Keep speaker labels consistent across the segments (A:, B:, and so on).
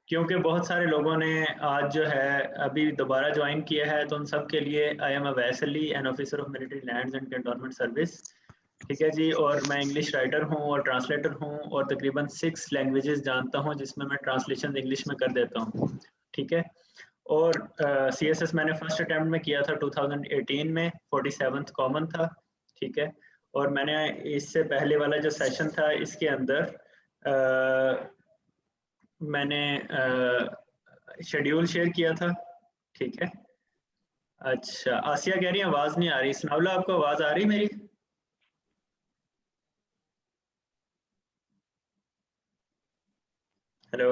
A: क्योंकि बहुत सारे लोगों ने आज जो है अभी दोबारा ज्वाइन किया है, तो उन सब के लिए I am a वैसली an officer of military lands and cantonment service. ठीक है जी, और मैं इंग्लिश राइटर हूँ और ट्रांसलेटर हूँ और तकरीबन 6 लैंग्वेजेस जानता हूँ, जिसमें मैं ट्रांसलेशन इंग्लिश में कर देता हूँ। ठीक है, और CSS मैंने फर्स्ट अटेम्प्ट में किया था 2018 में, 47th कॉमन था। ठीक है, और मैंने इससे पहले वाला जो सेशन था इसके अंदर मैंने शेड्यूल शेयर किया था। ठीक है, अच्छा आसिया कह रही है आवाज नहीं आ रही। सनाउल्लाह आपको आवाज आ रही मेरी? हेलो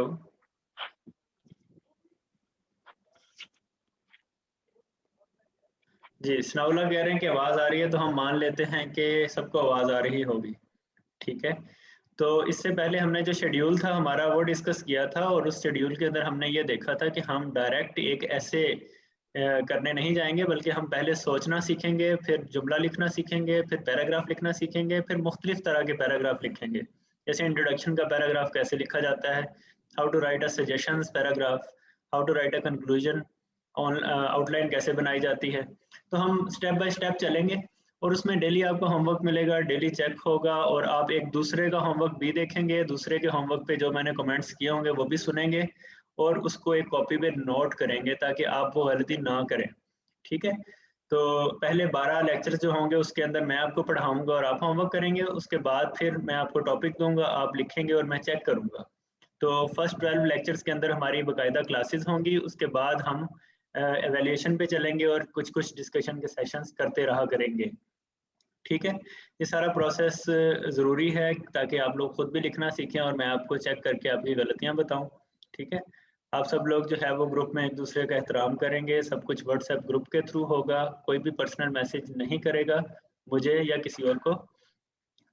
A: जी, सनाउल्लाह कह रहे हैं कि आवाज आ रही है, तो हम मान लेते हैं कि सबको आवाज आ रही होगी। ठीक है, तो इससे पहले हमने जो शेड्यूल था हमारा वो डिस्कस किया था, और उस शेड्यूल के अंदर हमने ये देखा था कि हम डायरेक्ट एक ऐसे करने नहीं जाएंगे, बल्कि हम पहले सोचना सीखेंगे, फिर जुमला लिखना सीखेंगे, फिर पैराग्राफ लिखना सीखेंगे, फिर मुख्तलिफ तरह के पैराग्राफ लिखेंगे। जैसे इंट्रोडक्शन का पैराग्राफ कैसे लिखा जाता है, how to write a suggestions paragraph, how to write a conclusion, outline कैसे बनाई जाती है। तो हम स्टेप बाय स्टेप चलेंगे, और उसमें डेली आपको होमवर्क मिलेगा, डेली चेक होगा, और आप एक दूसरे का होमवर्क भी देखेंगे, दूसरे के होमवर्क पे जो मैंने कमेंट्स किए होंगे वो भी सुनेंगे, और उसको एक कॉपी पे नोट करेंगे ताकि आप वो गलती ना करें। ठीक है, तो पहले 12 लेक्चर जो होंगे उसके अंदर मैं आपको पढ़ाऊंगा और आप होमवर्क करेंगे, उसके बाद फिर मैं आपको टॉपिक दूंगा, आप लिखेंगे और मैं चेक करूंगा। तो फर्स्ट 12 लेक्चर्स के अंदर हमारी बाकायदा क्लासेस होंगी, उसके बाद हम एवेल्यूएशन पे चलेंगे और कुछ कुछ डिस्कशन के सेशंस करते रहा करेंगे। ठीक है, ये सारा प्रोसेस ज़रूरी है ताकि आप लोग खुद भी लिखना सीखें और मैं आपको चेक करके आपकी गलतियां बताऊं। ठीक है, आप सब लोग जो है वो ग्रुप में एक दूसरे का एहतराम करेंगे, सब कुछ व्हाट्सएप ग्रुप के थ्रू होगा, कोई भी पर्सनल मैसेज नहीं करेगा मुझे या किसी और को।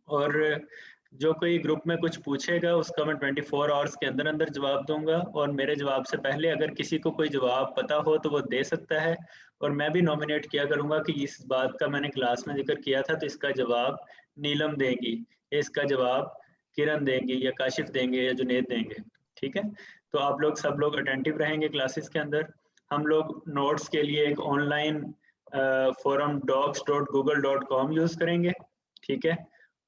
A: और जो कोई ग्रुप में कुछ पूछेगा उसका मैं 24 आवर्स के अंदर अंदर जवाब दूंगा, और मेरे जवाब से पहले अगर किसी को कोई जवाब पता हो तो वो दे सकता है, और मैं भी नॉमिनेट किया करूंगा कि इस बात का मैंने क्लास में जिक्र किया था, तो इसका जवाब नीलम देंगी, या इसका जवाब किरण देंगी, या काशिफ देंगे, या जुनेद देंगे। ठीक है, तो आप लोग सब लोग अटेंटिव रहेंगे क्लासेस के अंदर। हम लोग नोट्स के लिए एक ऑनलाइन फोरम docs.google.com यूज करेंगे। ठीक है,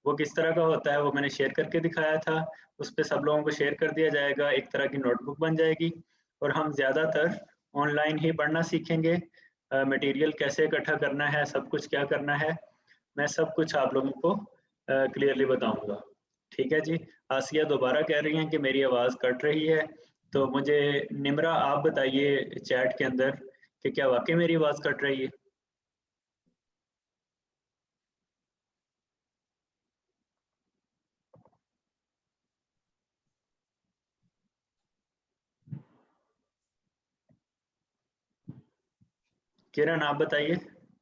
A: वो किस तरह का होता है वो मैंने शेयर करके दिखाया था, उस पर सब लोगों को शेयर कर दिया जाएगा, एक तरह की नोटबुक बन जाएगी, और हम ज़्यादातर ऑनलाइन ही पढ़ना सीखेंगे। मटेरियल कैसे इकट्ठा करना है, सब कुछ क्या करना है, मैं सब कुछ आप लोगों को क्लियरली बताऊंगा। ठीक है जी, आसिया दोबारा कह रही हैं कि मेरी आवाज़ कट रही है, तो मुझे निमरा आप बताइए चैट के अंदर कि क्या वाकई मेरी आवाज़ कट रही है। किरण आप बताइए।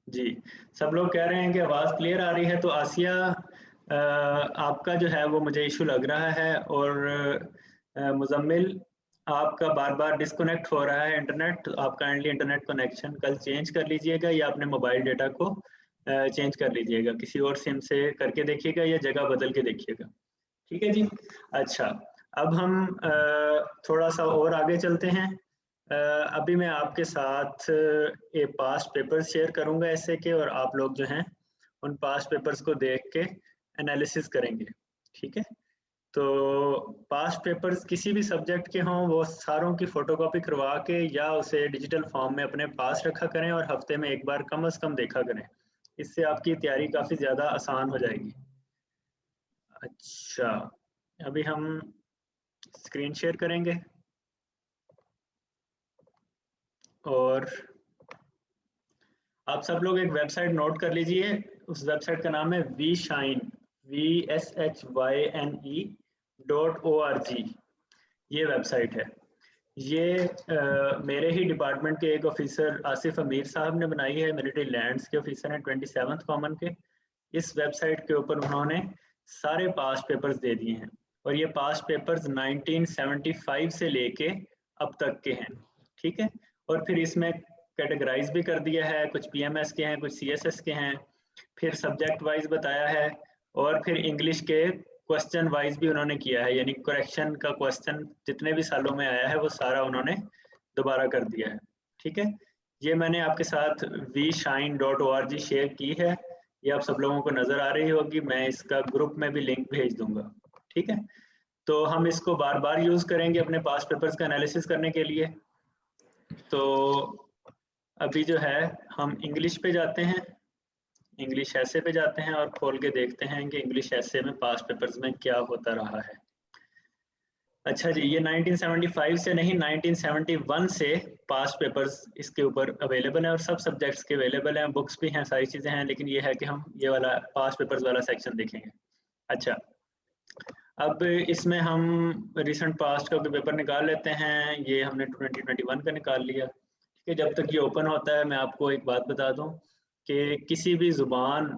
A: जी, सब लोग कह रहे हैं कि आवाज़ क्लियर आ रही है, तो आसिया आपका जो है वो मुझे इशू लग रहा है, और मुजम्मिल आपका बार बार डिस्कनेक्ट हो रहा है इंटरनेट, तो आप काइंडली इंटरनेट कनेक्शन कल चेंज कर लीजिएगा, या अपने मोबाइल डेटा को चेंज कर लीजिएगा, किसी और सिम से करके देखिएगा या जगह बदल के देखिएगा। ठीक है जी, अच्छा अब हम थोड़ा सा और आगे चलते हैं। अभी मैं आपके साथ ये पास्ट पेपर्स शेयर करूंगा ऐसे के, और आप लोग जो हैं उन पास्ट पेपर्स को देख के एनालिसिस करेंगे। ठीक है, तो पास्ट पेपर्स किसी भी सब्जेक्ट के हों वो सारों की फोटोकॉपी करवा के या उसे डिजिटल फॉर्म में अपने पास रखा करें, और हफ्ते में एक बार कम से कम देखा करें, इससे आपकी तैयारी काफ़ी ज़्यादा आसान हो जाएगी। अच्छा, अभी हम स्क्रीन शेयर करेंगे, और आप सब लोग एक वेबसाइट नोट कर लीजिए, उस वेबसाइट का नाम है vshine.org। ये वेबसाइट है, ये मेरे ही डिपार्टमेंट के एक ऑफिसर आसिफ अमीर साहब ने बनाई है, मिलिट्री लैंड्स के ऑफिसर हैं 27th कॉमन के। इस वेबसाइट के ऊपर उन्होंने सारे पास्ट पेपर्स दे दिए हैं, और ये पास्ट पेपर्स 1975 से लेके अब तक के हैं। ठीक है, और फिर इसमें कैटेगराइज भी कर दिया है, कुछ पीएमएस के हैं, कुछ सीएसएस के हैं, फिर सब्जेक्ट वाइज बताया है, और फिर इंग्लिश के क्वेश्चन वाइज भी उन्होंने किया है, यानी करेक्शन का क्वेश्चन जितने भी सालों में आया है वो सारा उन्होंने दोबारा कर दिया है। ठीक है, ये मैंने आपके साथ vshine.org शेयर की है, ये आप सब लोगों को नजर आ रही होगी, मैं इसका ग्रुप में भी लिंक भेज दूंगा। ठीक है, तो हम इसको बार बार यूज करेंगे अपने पास्ट पेपर्स का एनालिसिस करने के लिए। तो अभी जो है हम इंग्लिश पे जाते हैं, इंग्लिश ऐसे पे जाते हैं और खोल के देखते हैं कि इंग्लिश ऐसे में पास्ट पेपर्स में क्या होता रहा है। अच्छा जी, ये 1975 से नहीं 1971 से पास्ट पेपर्स इसके ऊपर अवेलेबल हैं और सब सब्जेक्ट्स के अवेलेबल हैं, बुक्स भी हैं, सारी चीज़ें हैं, लेकिन ये है कि हम ये वाला पास्ट पेपर्स वाला सेक्शन देखेंगे। अच्छा, अब इसमें हम रिसेंट पास्ट का पेपर निकाल लेते हैं, ये हमने 2021 का निकाल लिया। ठीक है, जब तक ये ओपन होता है मैं आपको एक बात बता दूं कि किसी भी ज़ुबान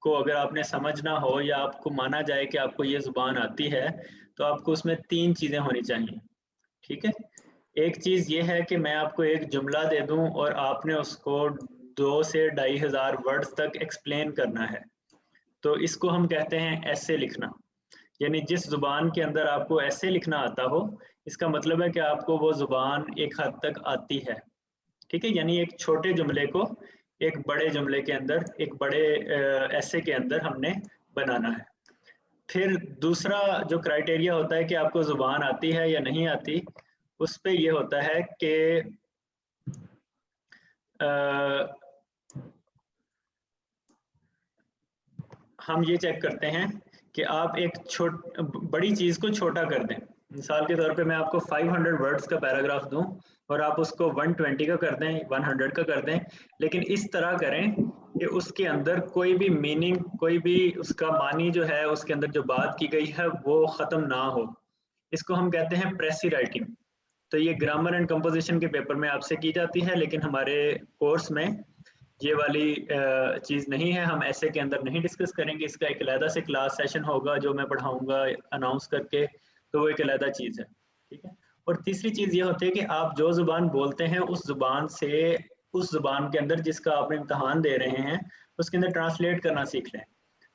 A: को अगर आपने समझना हो या आपको माना जाए कि आपको ये ज़ुबान आती है, तो आपको उसमें 3 चीज़ें होनी चाहिए। ठीक है, एक चीज़ ये है कि मैं आपको एक जुमला दे दूं और आपने उसको 2 से 2500 वर्ड्स तक एक्सप्लेन करना है, तो इसको हम कहते हैं ऐसे लिखना। यानी जिस ज़ुबान के अंदर आपको ऐसे लिखना आता हो, इसका मतलब है कि आपको वो ज़ुबान एक हद तक आती है। ठीक है, यानी एक छोटे जुमले को एक बड़े जुमले के अंदर, एक बड़े ऐसे के अंदर हमने बनाना है। फिर दूसरा जो क्राइटेरिया होता है कि आपको ज़ुबान आती है या नहीं आती, उस पे ये होता है कि हम ये चेक करते हैं कि आप एक बड़ी चीज़ को छोटा कर दें। मिसाल के तौर पे मैं आपको 500 वर्ड्स का पैराग्राफ दूं और आप उसको 120 का कर दें, 100 का कर दें, लेकिन इस तरह करें कि उसके अंदर कोई भी मीनिंग, कोई भी उसका मानी जो है, उसके अंदर जो बात की गई है वो ख़त्म ना हो। इसको हम कहते हैं प्रेसी राइटिंग। तो ये ग्रामर एंड कंपोजिशन के पेपर में आपसे की जाती है, लेकिन हमारे कोर्स में ये वाली चीज़ नहीं है, हम ऐसे के अंदर नहीं डिस्कस करेंगे। इसका एक अलहदा से क्लास सेशन होगा जो मैं पढ़ाऊंगा अनाउंस करके, तो वो एक अलहदा चीज़ है। ठीक है, और तीसरी चीज़ ये होती है कि आप जो ज़ुबान बोलते हैं उस ज़ुबान से, उस ज़ुबान के अंदर जिसका आप इम्तहान दे रहे हैं उसके अंदर ट्रांसलेट करना सीख लें।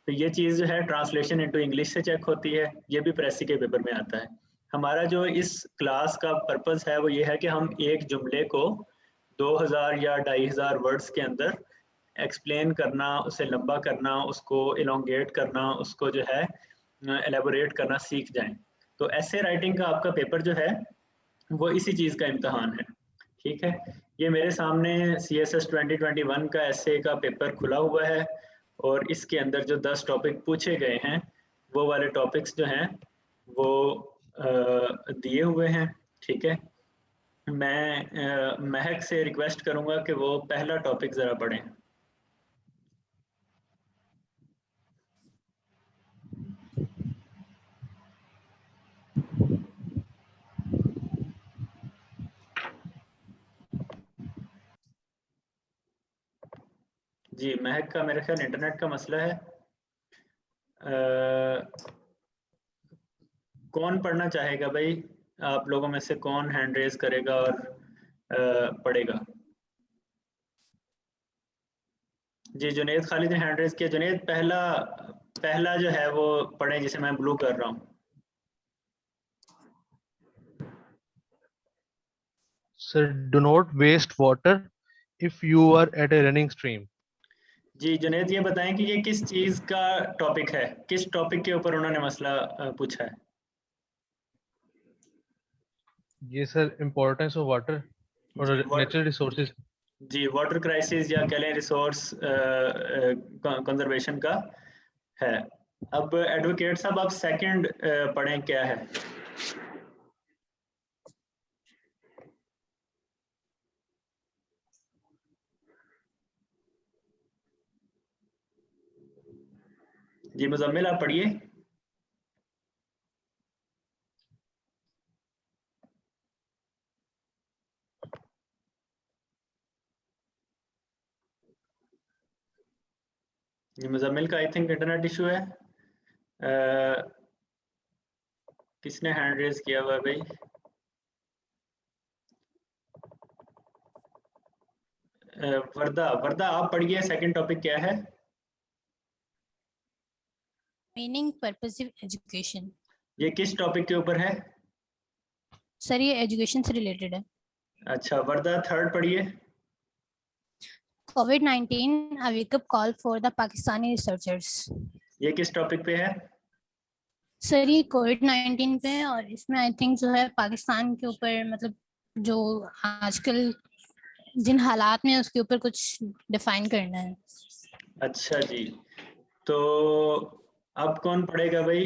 A: तो ये चीज़ जो है ट्रांसलेशन इनटू इंग्लिश से चेक होती है, ये भी प्रेसी के पेपर में आता है। हमारा जो इस क्लास का पर्पस है वो ये है कि हम एक जुमले को 2000 या 2500 वर्ड्स के अंदर एक्सप्लेन करना, उसे लंबा करना, उसको इलोंगेट करना, उसको जो है एलेबोरेट करना सीख जाएं। तो ऐसे राइटिंग का आपका पेपर जो है वो इसी चीज़ का इम्तहान है। ठीक है, ये मेरे सामने CSS 2021 का ऐसे का पेपर खुला हुआ है और इसके अंदर जो 10 टॉपिक पूछे गए हैं वो वाले टॉपिक्स जो हैं वो दिए हुए हैं। ठीक है, मैं महक से रिक्वेस्ट करूंगा कि वो पहला टॉपिक ज़रा पढ़ें। जी, महक का मेरे ख्याल इंटरनेट का मसला है। कौन पढ़ना चाहेगा भाई? आप लोगों में से कौन हैंड रेज करेगा और पढ़ेगा? जी, जुनेद खालिद ने हैंड रेज किया। जुनेद, पहला पहला जो है वो पढ़े जिसे मैं ब्लू कर रहा हूँ।
B: Sir, do not waste water if you are at a running stream.
A: जी जुनेद, ये बताएं कि ये किस चीज़ का टॉपिक है, किस टॉपिक के ऊपर उन्होंने मसला पूछा है?
B: Yes, sir. Importance of water or
A: ji
B: natural resources.
A: Ji, water crisis या कह लें रिसोर्स कंजर्वेशन का है। अब एडवोकेट साहब आप सेकंड पढ़ें क्या है? जी मुजम्मिल, आप पढ़िए। जी मुजम्मिल का आई थिंक इंटरनेट इशू है। किसने हैंड रेज किया हुआ भाई? वर्दा, वर्दा आप पढ़िए, सेकंड टॉपिक क्या है?
C: Meaning purposive education.
A: ये किस टॉपिक के ऊपर है?
C: सर ये एजुकेशन से रिलेटेड है।
A: अच्छा, वर्दा थर्ड पढ़िए।
C: COVID-19 a wake up call for the Pakistani researchers।
A: ये किस टॉपिक पे है?
C: सर ये COVID-19 पे है और इसमें आई थिंक जो है पाकिस्तान के ऊपर मतलब जो आजकल जिन हालात में उसके ऊपर कुछ डिफाइन करना है।
A: अच्छा जी, तो अब कौन पढ़ेगा भाई?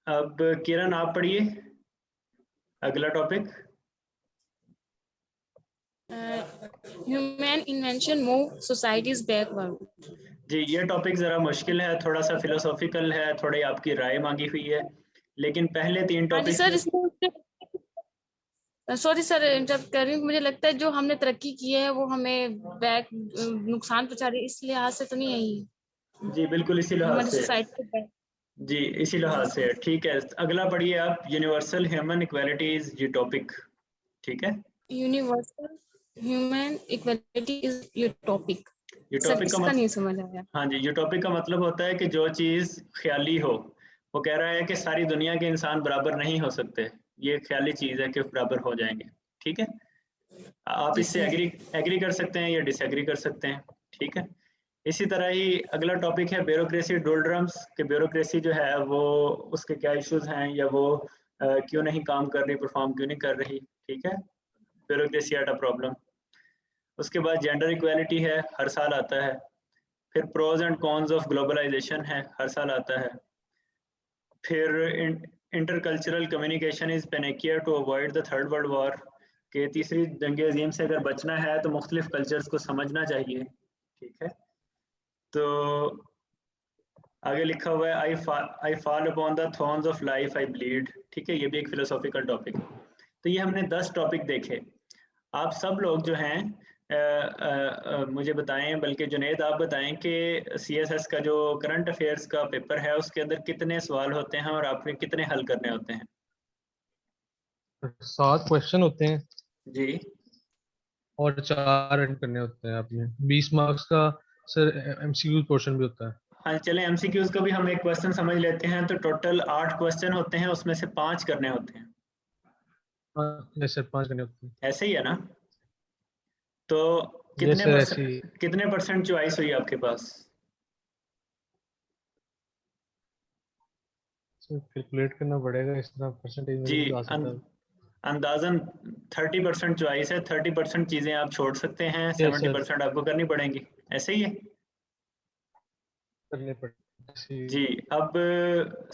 A: अब किरण आप पढ़िए अगला topic.
D: Human invention move societies backward.
A: जी, ये टॉपिक जरा मुश्किल है, थोड़ा सा फिलोसॉफिकल है, थोड़ी आपकी राय मांगी हुई है, लेकिन पहले 3 टॉपिक
D: सर इसमें सॉरी सर इंटरप्ट कर रही हूँ, मुझे लगता है जो हमने तरक्की की है वो हमें बैक नुकसान पहुंचा रही है, इस लिहाज से तो नहीं है।
A: जी बिल्कुल इसी लिहाज
D: हमारी
A: से,
D: सोसाइटी को
A: जी इसी लिहाज से, ठीक है। अगला पढ़िए आप, यूनिवर्सल ह्यूमन इक्वालिटी इज ये टॉपिक, ठीक है।
D: Universal human equality is your topic.
A: ये
D: सर
A: टॉपिक का
D: इसका नहीं समझ आया।
A: हाँ जी, ये टॉपिक का मतलब होता है कि जो चीज़ ख्याली हो, वो कह रहा है कि सारी दुनिया के इंसान बराबर नहीं हो सकते, ये ख्याली चीज़ है कि बराबर हो जाएंगे, ठीक है। आप
D: जी
A: इससे
D: सर।
A: एग्री कर सकते हैं या डिसएग्री कर सकते हैं, ठीक है। इसी तरह ही अगला टॉपिक है ब्यूरोक्रेसी डोल्ड्रम्स, कि ब्यूरोक्रेसी जो है वो उसके क्या इश्यूज हैं, या वो क्यों नहीं काम कर रही, परफॉर्म क्यों नहीं कर रही, ठीक है। Bureaucracy at a problem. उसके बाद जेंडर इक्वालिटी है, हर साल आता है। फिर pros and cons of globalization है, हर साल आता है। फिर intercultural communication is panacea to avoid the third world war, कि तीसरी जंग अजीम से अगर बचना है तो मुख्तलिफ कल्चर्स को समझना चाहिए, ठीक है। तो आगे लिखा हुआ है I fall upon the thorns of life I bleed, ठीक है, ये भी एक फिलोसॉफिकल टॉपिक है। तो ये हमने 10 टॉपिक देखे। आप सब लोग जो हैं मुझे बताएं, बल्कि जुनेद आप बताएं कि CSS का जो करंट अफेयर्स का पेपर है उसके अंदर कितने सवाल होते हैं और आपने कितने हल करने होते हैं?
B: 7 क्वेश्चन होते हैं
A: जी,
B: और 4 रन करने होते हैं आपने। 20 मार्क्स का सर MCQ पोर्शन भी होता है।
A: हाँ चलें, MCQs का भी हम एक क्वेश्चन समझ लेते हैं। तो टोटल 8 क्वेश्चन होते हैं, उसमें से 5 करने होते हैं,
B: हाँ यस सर, 5 करने होते हैं।
A: ऐसे ही है ना? तो
B: यस सर ऐसे ही।
A: कितने परसेंट चॉइस हुई आपके पास?
B: सर कैलकुलेट करना पड़ेगा, इस तरह परसेंटेज
A: जी,
B: मेरे आ सकता है।
A: अंदाजन 30% चॉइस है, 30% चीजें आप छोड़ सकते हैं,
B: यस सर
A: 70% आपको करनी पड़ेंगी, ऐसे ही है।
B: करने पड़ेगा।
A: जी, अब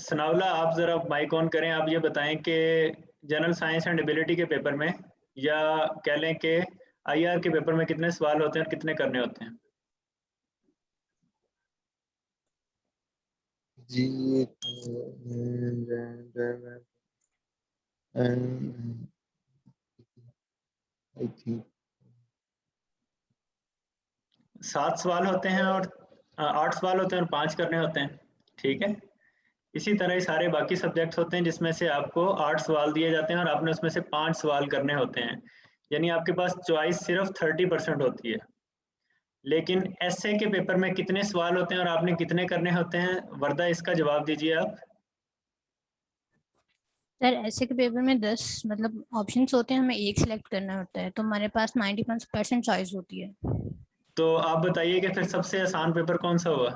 A: सनाउल्ला आप जरा माइक ऑन करें, आप ये बताएं कि जनरल साइंस एंड एबिलिटी के पेपर में, या कह लें कि IR के पेपर में कितने सवाल होते हैं और कितने करने होते हैं?
E: जी
A: 7 सवाल होते हैं और 8 सवाल होते हैं और 5 करने होते हैं, ठीक है। इसी तरह ही सारे बाकी सब्जेक्ट्स होते हैं जिसमें से आपको 8 सवाल दिए जाते हैं और आपने उसमें से 5 सवाल करने होते हैं, यानी आपके पास चॉइस सिर्फ 30% होती है। लेकिन एसए के पेपर में कितने सवाल होते हैं और आपने कितने करने होते हैं? वर्दा इसका जवाब दीजिए आप।
C: सर ऐसे के पेपर में 10 मतलब ऑप्शंस होते हैं, हमें एक सिलेक्ट करना होता है, तो हमारे पास 95% चॉइस होती है।
A: तो आप बताइए कि फिर सबसे आसान पेपर कौन सा हुआ?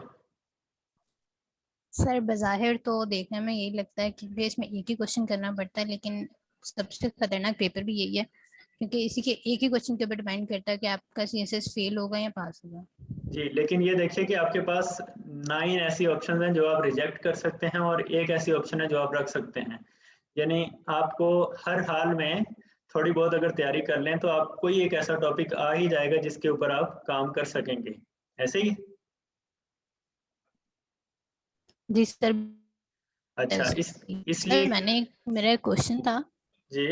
C: सर बज़ाहिर तो देखने में यही लगता है कि इसमें एक ही क्वेश्चन करना पड़ता है, लेकिन सबसे खतरनाक पेपर भी यही है, क्योंकि इसी के एक ही क्वेश्चन के ऊपर डिपेंड करता है कि आपका CSS फेल होगा या पास होगा।
A: जी, लेकिन ये देखिए कि आपके पास 9 ऐसी ऑप्शन हैं जो आप रिजेक्ट कर सकते हैं और एक ऐसी ऑप्शन है जो आप रख सकते हैं, यानी आपको हर हाल में थोड़ी बहुत अगर तैयारी कर लें तो आप कोई एक ऐसा टॉपिक आ ही जाएगा जिसके ऊपर आप काम कर सकेंगे, ऐसे ही।
C: जी सर।
A: अच्छा,
C: सर
A: इसलिए
C: मेरा क्वेश्चन था
A: जी,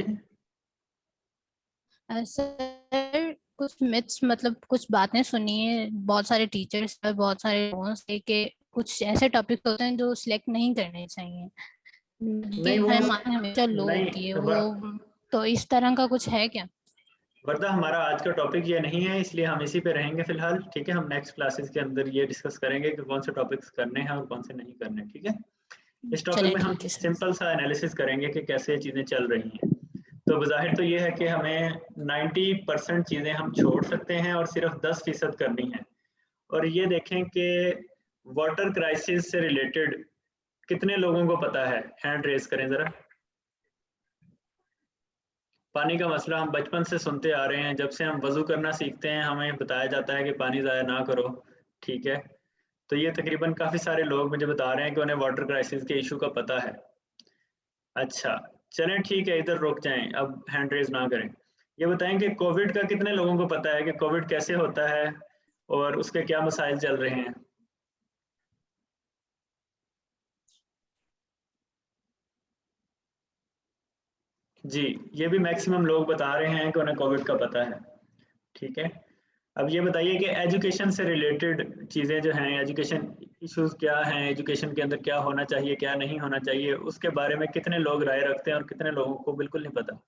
C: सर, कुछ मिथ्स मतलब कुछ बातें सुनी है बहुत सारे टीचर्स और बहुत सारे लोगों से कि कुछ ऐसे टॉपिक होते हैं जो सिलेक्ट नहीं करने चाहिए,
A: नहीं वो
C: कि मार्किंग हमेशा लो होती है
A: नहीं,
C: वो, तो इस तरह का कुछ है क्या?
A: वर्दा हमारा आज का टॉपिक ये नहीं है, इसलिए हम इसी पे रहेंगे फिलहाल, ठीक है। हम नेक्स्ट क्लासेस के अंदर ये डिस्कस करेंगे कि कौन से टॉपिक्स करने हैं और कौन से नहीं करने, ठीक है। इस टॉपिक
C: चलिए
A: में हम
C: ठीक है सर।
A: सिंपल सा एनालिसिस करेंगे कि कैसे चीज़ें चल रही हैं। तो बज़ाहिर तो ये है कि हमें 90% चीज़ें हम छोड़ सकते हैं और सिर्फ 10% करनी है। और ये देखें कि वाटर क्राइसिस से रिलेटेड कितने लोगों को पता है, हैंड रेज करें ज़रा। पानी का मसला हम बचपन से सुनते आ रहे हैं, जब से हम वज़ू करना सीखते हैं हमें बताया जाता है कि पानी ज़ाया ना करो, ठीक है। तो ये तकरीबन काफ़ी सारे लोग मुझे बता रहे हैं कि उन्हें वाटर क्राइसिस के इशू का पता है। अच्छा, चलें ठीक है, इधर रुक जाएँ, अब हैंड रेज़ ना करें। ये बताएँ कि कोविड का कितने लोगों को पता है कि कोविड कैसे होता है और उसके क्या मसाइल चल रहे हैं? जी, ये भी मैक्सिमम लोग बता रहे हैं कि उन्हें कोविड का पता है, ठीक है। अब ये बताइए कि एजुकेशन से रिलेटेड चीज़ें जो हैं, एजुकेशन इश्यूज़ क्या हैं, एजुकेशन के अंदर क्या होना चाहिए, क्या नहीं होना चाहिए, उसके बारे में कितने लोग राय रखते हैं और कितने लोगों को बिल्कुल नहीं पता?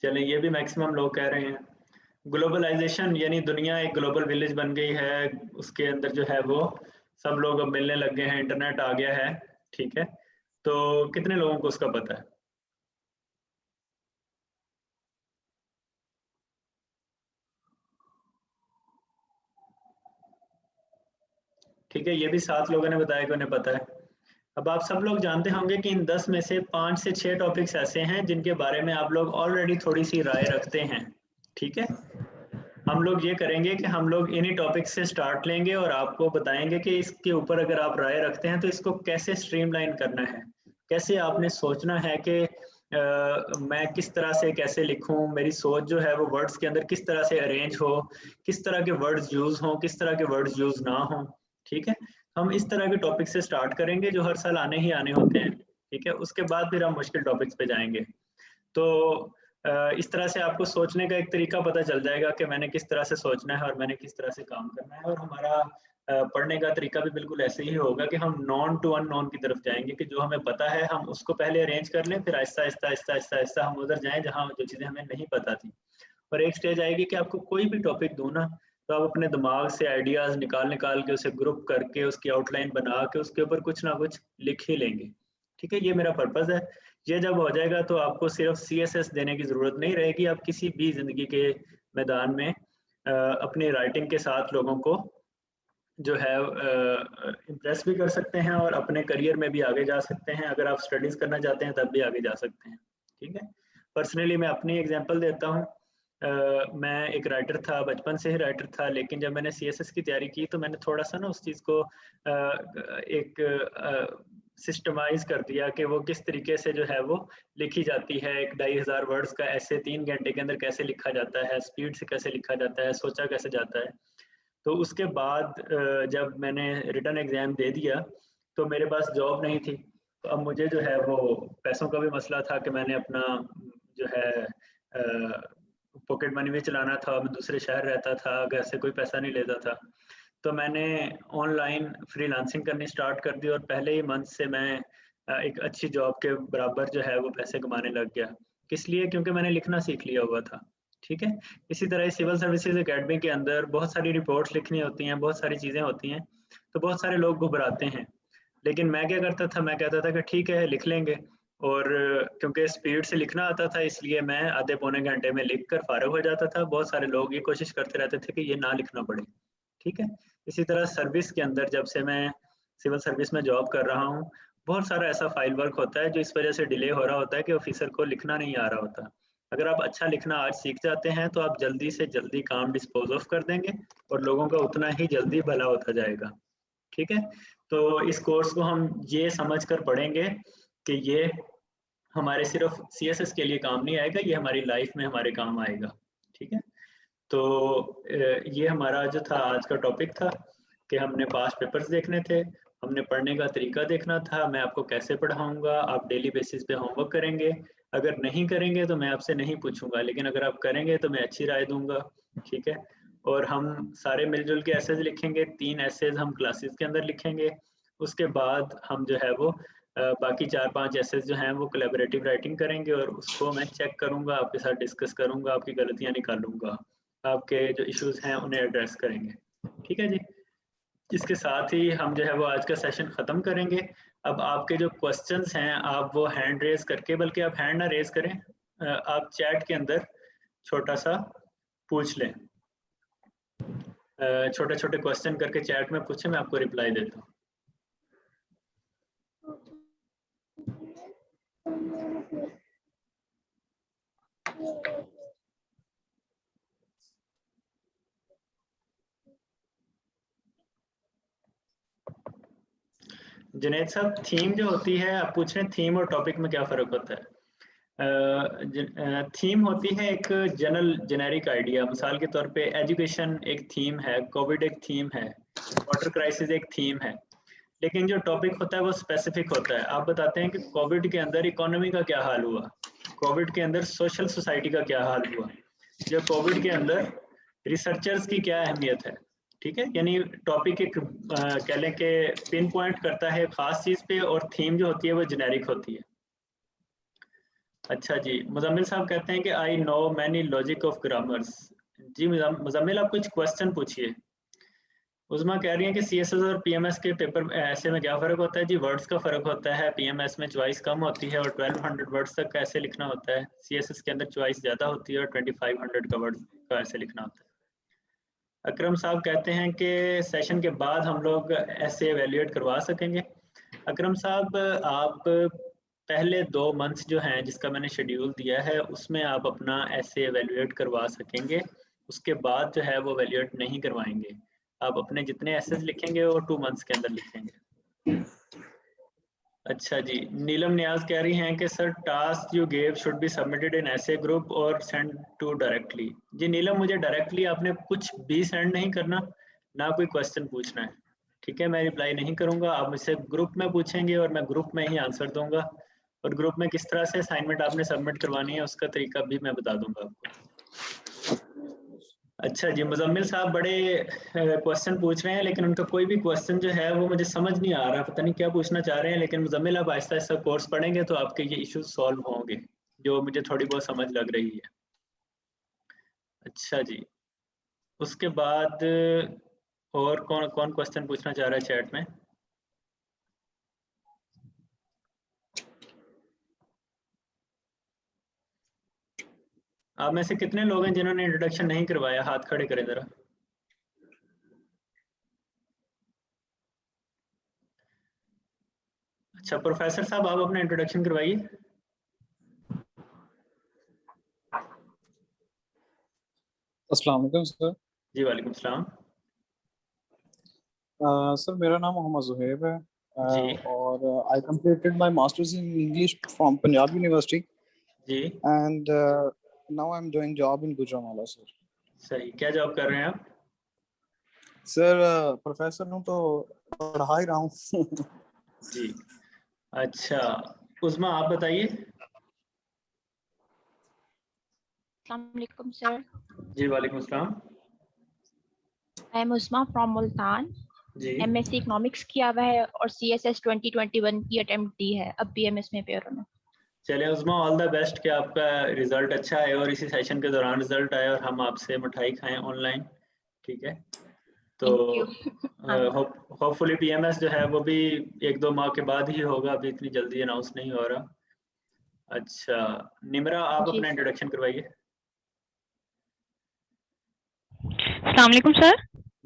A: चलें, ये भी मैक्सिमम लोग कह रहे हैं। ग्लोबलाइज़ेशन यानी दुनिया एक ग्लोबल विलेज बन गई है, उसके अंदर जो है वो सब लोग अब मिलने लग गए हैं, इंटरनेट आ गया है, ठीक है। तो कितने लोगों को उसका पता है? ठीक है, ये भी 7 लोगों ने बताया कि उन्हें पता है। अब आप सब लोग जानते होंगे कि इन 10 में से 5 से 6 टॉपिक्स ऐसे हैं जिनके बारे में आप लोग ऑलरेडी थोड़ी-सी राय रखते हैं, ठीक है? हम लोग ये करेंगे कि हम लोग इन्हीं टॉपिक से स्टार्ट लेंगे और आपको बताएँगे कि इसके ऊपर अगर आप राय रखते हैं तो इसको कैसे स्ट्रीमलाइन करना है। कैसे आपने सोचना है कि मैं किस तरह से कैसे लिखूँ, मेरी सोच जो है वो वर्ड्स के अंदर किस तरह से अरेंज हो, किस तरह के वर्ड्स यूज़ हों, किस तरह के वर्ड्स यूज़ ना हों, ठीक है? हम इस तरह के टॉपिक से स्टार्ट करेंगे जो हर साल आने ही आने होते हैं, ठीक है? उसके बाद फिर हम मुश्किल टॉपिक्स पे जाएँगे। तो इस तरह से आपको सोचने का एक तरीका पता चल जाएगा कि मैंने किस तरह से सोचना है और मैंने किस तरह से काम करना है और हमारा पढ़ने का तरीका भी बिल्कुल ऐसे ही होगा कि हम नॉन टू अननोन की तरफ जाएँगे कि जो हमें पता है हम उसको पहले अरेंज कर लें, फिर आहिस्ता-आहिस्ता, आहिस्ता-आहिस्ता, आहिस्ता हम उधर जाएँ जहाँ जो चीज़ें हमें नहीं पता थी। और एक स्टेज आएगी कि आपको कोई भी टॉपिक दूँ ना, तो आप अपने दिमाग से आइडियाज़ निकाल-निकाल के उसे ग्रुप करके, उसकी आउटलाइन बना के उसके ऊपर कुछ ना कुछ लिख ही लेंगे। ठीक है? ये मेरा पर्पज़ है। ये जब हो जाएगा तो आपको सिर्फ़ सीएसएस देने की ज़रूरत नहीं रहेगी, आप किसी भी ज़िंदगी के मैदान में अपनी राइटिंग के साथ लोगों को जो है इम्प्रेस भी कर सकते हैं और अपने करियर में भी आगे जा सकते हैं। अगर आप स्टडीज़ करना चाहते हैं तब भी आगे जा सकते हैं। ठीक है? पर्सनली मैं अपनी एग्ज़ाम्पल देता हूँ। मैं एक राइटर था, बचपन से ही राइटर था, लेकिन जब मैंने सीएसएस की तैयारी की तो मैंने थोड़ा-सा ना उस चीज़ को एक सिस्टमाइज़ कर दिया कि वो किस तरीके से जो है वो लिखी जाती है। एक 2500 वर्ड्स का ऐसे 3 घंटे के अंदर कैसे लिखा जाता है, स्पीड से कैसे लिखा जाता है, सोचा कैसे जाता है। तो उसके बाद जब मैंने रिटन एग्ज़ाम दे दिया, तो मेरे पास जॉब नहीं थी। तो अब मुझे जो है वो पैसों का भी मसला था कि मैंने अपना जो है पॉकेट मनी भी चलाना था, मैं दूसरे शहर रहता था, घर से कोई पैसा नहीं लेता था। तो मैंने ऑनलाइन फ्रीलांसिंग करनी स्टार्ट कर दी और पहले ही मंथ से मैं एक अच्छी जॉब के बराबर जो है वो पैसे कमाने लग गया। किस लिए? क्योंकि मैंने लिखना सीख लिया हुआ था। ठीक है? इसी तरह सिविल सर्विसेज़ अकेडमी के अंदर बहुत सारी रिपोर्ट्स लिखनी होती हैं, बहुत सारी चीज़ें होती हैं, तो बहुत सारे लोग घबराते हैं। लेकिन मैं क्या करता था, मैं कहता था कि ठीक है, लिख लेंगे और क्योंकि स्पीड से लिखना आता था इसलिए मैं आधे पौने घंटे में लिख कर फ़ारिग हो जाता था। बहुत सारे लोग ये कोशिश करते रहते थे कि ये ना लिखना पड़े, ठीक है? इसी तरह सर्विस के अंदर जब से मैं सिविल सर्विस में जॉब कर रहा हूँ, बहुत सारा ऐसा फाइल वर्क होता है जो इस वज़ह से डिले हो रहा होता है कि ऑफ़िसर को लिखना नहीं आ रहा होता। अगर आप अच्छा लिखना आज सीख जाते हैं, तो आप जल्दी से जल्दी काम डिस्पोज़ ऑफ कर देंगे और लोगों का उतना ही जल्दी भला होता जाएगा। ठीक है? तो इस कोर्स को हम ये समझ कर पढ़ेंगे कि ये हमारे सिर्फ़ सीएसएस के लिए काम नहीं आएगा, ये हमारी लाइफ़ में हमारे काम आएगा। ठीक है? तो ये हमारा जो था आज का टॉपिक था कि हमने पास्ट पेपर्स देखने थे, हमने पढ़ने का तरीका देखना था, मैं आपको कैसे पढ़ाऊँगा, आप डेली बेसिस पे होमवर्क करेंगे। अगर नहीं करेंगे तो मैं आपसे नहीं पूछूँगा, लेकिन अगर आप करेंगे तो मैं अच्छी राय दूँगा, ठीक है? और हम सारे मिल-जुल के एसेज़ लिखेंगे, 3 एसेज़ हम क्लासेस के अंदर लिखेंगे। उसके बाद हम जो है वो बाकी 4-5 एसेज़ जो हैं वो कोलैबोरेटिव राइटिंग करेंगे और उसको मैं चेक करूँगा, आपके साथ डिस्कस करूँगा, आपकी गलतियाँ निकालूँगा। आपके जो इश्यूज हैं उन्हें एड्रेस करेंगे। ठीक है जी, इसके साथ ही हम जो है वो आज का सेशन ख़त्म करेंगे। अब आपके जो क्वेश्चंस हैं आप वो हैंड रेज करके, बल्कि आप हैंड ना रेज करें, आप चैट के अंदर छोटा सा पूछ लें, छोटे छोटे क्वेश्चन करके चैट में पूछें, मैं आपको रिप्लाई देता हूँ। जुनैद साहब, थीम जो होती है, आप पूछ रहे हैं थीम और टॉपिक में क्या फ़र्क होता है? थीम होती है एक जनरल जेनेरिक आइडिया। मिसाल के तौर पे एजुकेशन एक थीम है, कोविड एक थीम है, वाटर क्राइसिस एक थीम है। लेकिन जो टॉपिक होता है वो स्पेसिफिक होता है। आप बताते हैं कि कोविड के अंदर इकोनॉमी का क्या हाल हुआ, कोविड के अंदर सोशल सोसाइटी का क्या हाल हुआ, या कोविड के अंदर रिसर्चर्स की क्या अहमियत है। ठीक है, यानी टॉपिक एक कह लें कि पिन पॉइंट करता है खास चीज़ पे, और थीम जो होती है वो जेनेरिक होती है। अच्छा जी, मुजम्मिल साहब कहते हैं कि I know many logic of grammars. जी मुजम्मिल, आप कुछ क्वेश्चन पूछिए। उज़मा कह रही है कि सीएसएस और पीएमएस के पेपर ऐसे में क्या फ़र्क होता है? जी वर्ड्स का फ़र्क होता है, पीएमएस में चॉइस कम होती है और 1200 वर्ड्स तक का ऐसे लिखना होता है। सीएसएस के अंदर चॉइस ज़्यादा होती है और 2500 का वर्ड्स का ऐसे लिखना होता है। अकरम साहब कहते हैं कि सेशन के बाद हम लोग ऐसे एवेल्यूएट करवा सकेंगे। अकरम साहब, आप पहले 2 मंथ्स जो हैं जिसका मैंने शेड्यूल दिया है उसमें आप अपना ऐसे एवेल्यूएट करवा सकेंगे, उसके बाद जो है वो एवेल्यूएट नहीं करवाएंगे। आप अपने जितने एसेस लिखेंगे वो 2 मंथ्स के अंदर लिखेंगे। अच्छा जी, नीलम नियाज कह रही हैं कि sir task you gave should be submitted in ऐसे ग्रुप और सेंड टू डायरेक्टली। जी नीलम, मुझे डायरेक्टली आपने कुछ भी सेंड नहीं करना, ना कोई क्वेश्चन पूछना है। ठीक है, मैं रिप्लाई नहीं करूंगा, आप मुझसे ग्रुप में पूछेंगे और मैं ग्रुप में ही आंसर दूंगा, और ग्रुप में किस तरह से असाइनमेंट आपने सबमिट करवानी है उसका तरीका भी मैं बता दूंगा आपको। अच्छा जी, मुजम्मिल साहब बड़े क्वेश्चन पूछ रहे हैं, लेकिन उनका कोई भी क्वेश्चन जो है वो मुझे समझ नहीं आ रहा, पता नहीं क्या पूछना चाह रहे हैं। लेकिन मुजम्मिल, आप आहिस्ता आहिस्ता कोर्स पढ़ेंगे तो आपके ये इश्यूज सॉल्व होंगे, जो मुझे थोड़ी बहुत समझ लग रही है। अच्छा जी, उसके बाद और कौन कौन क्वेश्चन पूछना चाह रहा है चैट में? आप में से कितने लोग हैं जिन्होंने इंट्रोडक्शन नहीं करवाया? हाथ खड़े करें जरा। अच्छा, प्रोफेसर साहब आप अपना इंट्रोडक्शन करवाइए।
E: अस्सलाम वालेकुम सर।
A: जी वालेकुम सलाम।
E: सर मेरा नाम मोहम्मद जुहैब है
A: जी
E: और I completed my masters in English from Punjab university
A: ji,
E: and now I am doing job in Gujranwala sir.
A: सही। क्या जॉब कर रहे हैं आप?
E: सर प्रोफेसर हूँ तो पढ़ा ही रहा हूँ।
A: जी अच्छा, उस्मा आप बताइए।
F: Assalamu alaikum, sir.
A: जी वालेकुम सलाम।
F: I am Usma from Multan.
A: Ji
F: MSc Economics किया हुआ है और CSS 2021 की अटेम्प्ट दी है, अब BMS में पेपर होना।
A: चलिए उस्मा, ऑल द बेस्ट कि आपका रिजल्ट अच्छा है और इसी सेशन के दौरान रिजल्ट आए और हम आपसे मिठाई खाएं ऑनलाइन। ठीक है, तो
F: Thank you.
A: होपफुली पीएमएस जो है वो भी 1-2 माह के बाद ही होगा, अभी इतनी जल्दी अनाउंस नहीं हो रहा। अच्छा निमरा, आप
F: जी
A: अपना
F: सर।
A: इंट्रोडक्शन करवाइए।
G: अस्सलाम वालेकुम सर।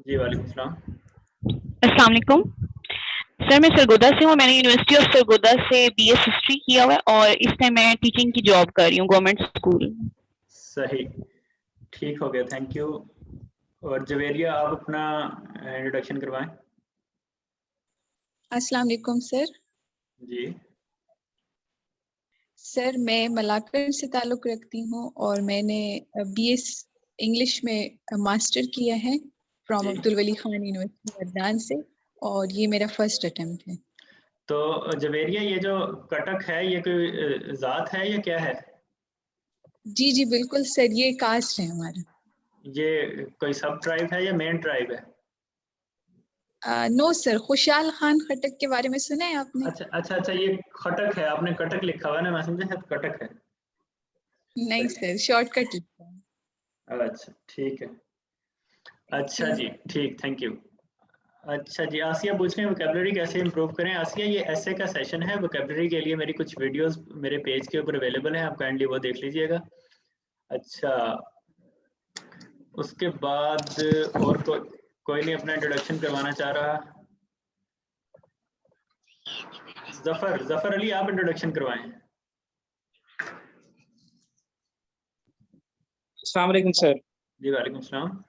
A: जी वालेकुम सलाम।
G: अस्सलाम वालेकुम सर, मैं सरगोदा से हूँ। मैंने यूनिवर्सिटी ऑफ सरगोदा से बीएस हिस्ट्री किया हुआ है और इस टाइम मैं टीचिंग की जॉब कर रही हूँ गवर्नमेंट स्कूल।
A: सही, ठीक हो गया, थैंक यू। और जवेरिया, आप अपना इंट्रोडक्शन करवाएं।
H: अस्सलाम वालेकुम सर।
A: जी
H: सर मैं मलाकर से ताल्लुक़ रखती हूँ और मैंने बीएस इंग्लिश में मास्टर किया है फ्रॉम
A: जी,
H: अब्दुल वली खान यूनिवर्सिटी मर्दान से, और ये मेरा फर्स्ट अटेम्प्ट है।
A: तो जवेरिया, ये जो कटक है ये कोई ज़ात है या क्या है?
H: जी जी बिल्कुल सर, ये कास्ट है हमारा।
A: ये कोई सब ट्राइब है या मेन ट्राइब है?
H: नो सर, खुशहाल खान खटक के बारे में सुना है आपने?
A: अच्छा अच्छा अच्छा, ये खटक है, आपने कटक लिखा हुआ है ना, मैं समझा शायद कटक है।
H: नहीं
A: सही,
H: सर, शॉर्टकट लिखा है।
A: अच्छा ठीक है, अच्छा जी ठीक, थैंक यू। अच्छा जी, आसिया पूछ रहे हैं वोकेबलरी कैसे इंप्रूव करें। आसिया ये ऐसे का सेशन है, वोकेबलरी के लिए मेरी कुछ वीडियोस मेरे पेज के ऊपर अवेलेबल है, आप काइंडली वो देख लीजिएगा। अच्छा, उसके बाद और कोई नहीं अपना इंट्रोडक्शन करवाना चाह रहा। जफर अली आप इंट्रोडक्शन करवाएं।
I: अस्सलाम वालेकुम सर।
A: जी वालेकुम सलाम।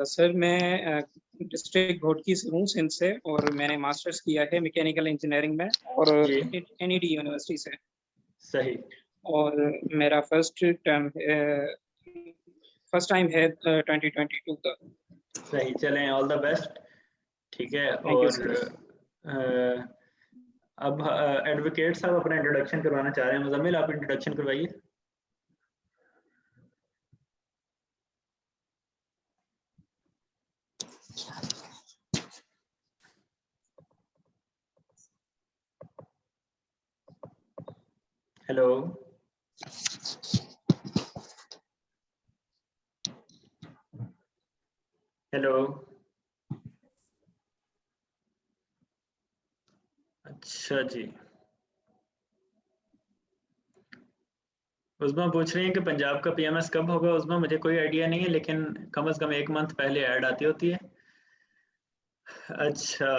I: सर मैं डिस्ट्रिक्ट घोटकी से हूँ, सिंध से, और मैंने मास्टर्स किया है मैकेनिकल इंजीनियरिंग में और NED यूनिवर्सिटी से।
A: सही।
I: और मेरा फर्स्ट टाइम है 2022 का।
A: सही, चलें, ऑल द बेस्ट। ठीक है, और अब एडवोकेट साहब अपना इंट्रोडक्शन करवाना चाह रहे हैं। मुजम्मिल आप इंट्रोडक्शन करवाइए। Hello, hello. अच्छा जी, उस्मा पूछ रही हैं कि पंजाब का PMS कब होगा। उस्मा मुझे कोई आइडिया नहीं है, लेकिन कम से कम 1 मंथ पहले ऐड आती होती है। अच्छा,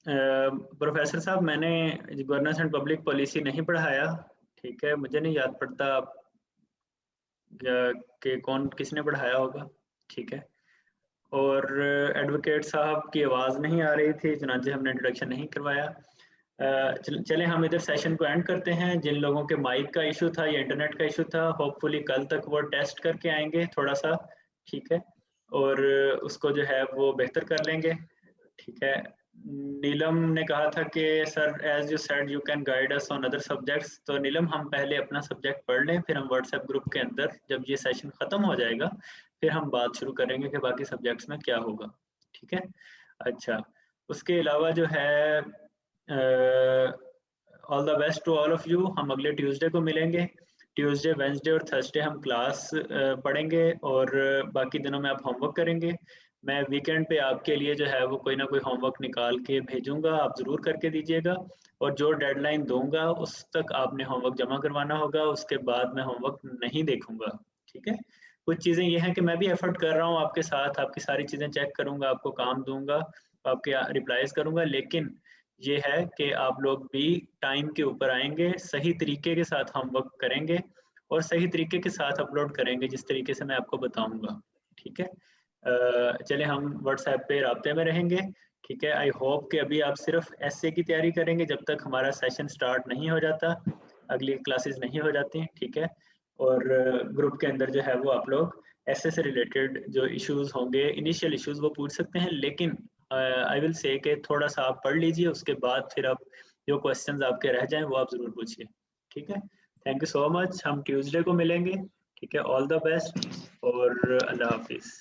A: प्रोफेसर साहब मैंने गवर्नेंस एंड पब्लिक पॉलिसी नहीं पढ़ाया, ठीक है, मुझे नहीं याद पड़ता कि कौन किसने पढ़ाया होगा, ठीक है। और एडवोकेट साहब की आवाज़ नहीं आ रही थी, चुनांचे हमने इंट्रोडक्शन नहीं करवाया। चलें हम इधर सेशन को एंड करते हैं। जिन लोगों के माइक का इशू था या इंटरनेट का इशू था, होपफुली कल तक वो टेस्ट करके आएंगे थोड़ा सा, ठीक है, और उसको जो है वो बेहतर कर लेंगे, ठीक है। नीलम ने कहा था कि sir as you said you can guide us on other subjects. तो नीलम हम पहले अपना सब्जेक्ट पढ़ लें, फिर हम व्हाट्सएप ग्रुप के अंदर जब ये सेशन ख़त्म हो जाएगा फिर हम बात शुरू करेंगे कि बाकी सब्जेक्ट्स में क्या होगा, ठीक है। अच्छा, उसके अलावा जो है all the best to all of you. हम अगले ट्यूसडे को मिलेंगे। ट्यूसडे, वेंसडे और थर्सडे हम क्लास पढ़ेंगे और बाकी दिनों में आप होमवर्क करेंगे। मैं वीकेंड पे आपके लिए जो है वो कोई ना कोई होमवर्क निकाल के भेजूंगा, आप ज़रूर करके दीजिएगा। और जो डेडलाइन दूंगा उस तक आपने होमवर्क जमा करवाना होगा, उसके बाद मैं होमवर्क नहीं देखूंगा, ठीक है। कुछ चीज़ें ये हैं कि मैं भी एफर्ट कर रहा हूँ आपके साथ, आपकी सारी चीज़ें चेक करूँगा, आपको काम दूंगा, आपके रिप्लाईज करूँगा, लेकिन ये है कि आप लोग भी टाइम के ऊपर आएंगे, सही तरीके के साथ होमवर्क करेंगे और सही तरीके के साथ अपलोड करेंगे जिस तरीके से मैं आपको बताऊंगा, ठीक है। चले हम व्हाट्सएप पे राब्ते में रहेंगे, ठीक है। आई होप कि अभी आप सिर्फ ऐसे की तैयारी करेंगे जब तक हमारा सेशन स्टार्ट नहीं हो जाता, अगली क्लासेस नहीं हो जाती, ठीक है। और ग्रुप के अंदर जो है वो आप लोग ऐसे से रिलेटेड जो इश्यूज होंगे, इनिशियल इश्यूज, वो पूछ सकते हैं, लेकिन आई विल से कि थोड़ा सा आप पढ़ लीजिए, उसके बाद फिर आप जो क्वेश्चंस आपके रह जाएं वो आप ज़रूर पूछिए, ठीक है। थैंक यू सो मच, हम ट्यूसडे को मिलेंगे, ठीक है। ऑल द बेस्ट और अल्लाह हाफिज़।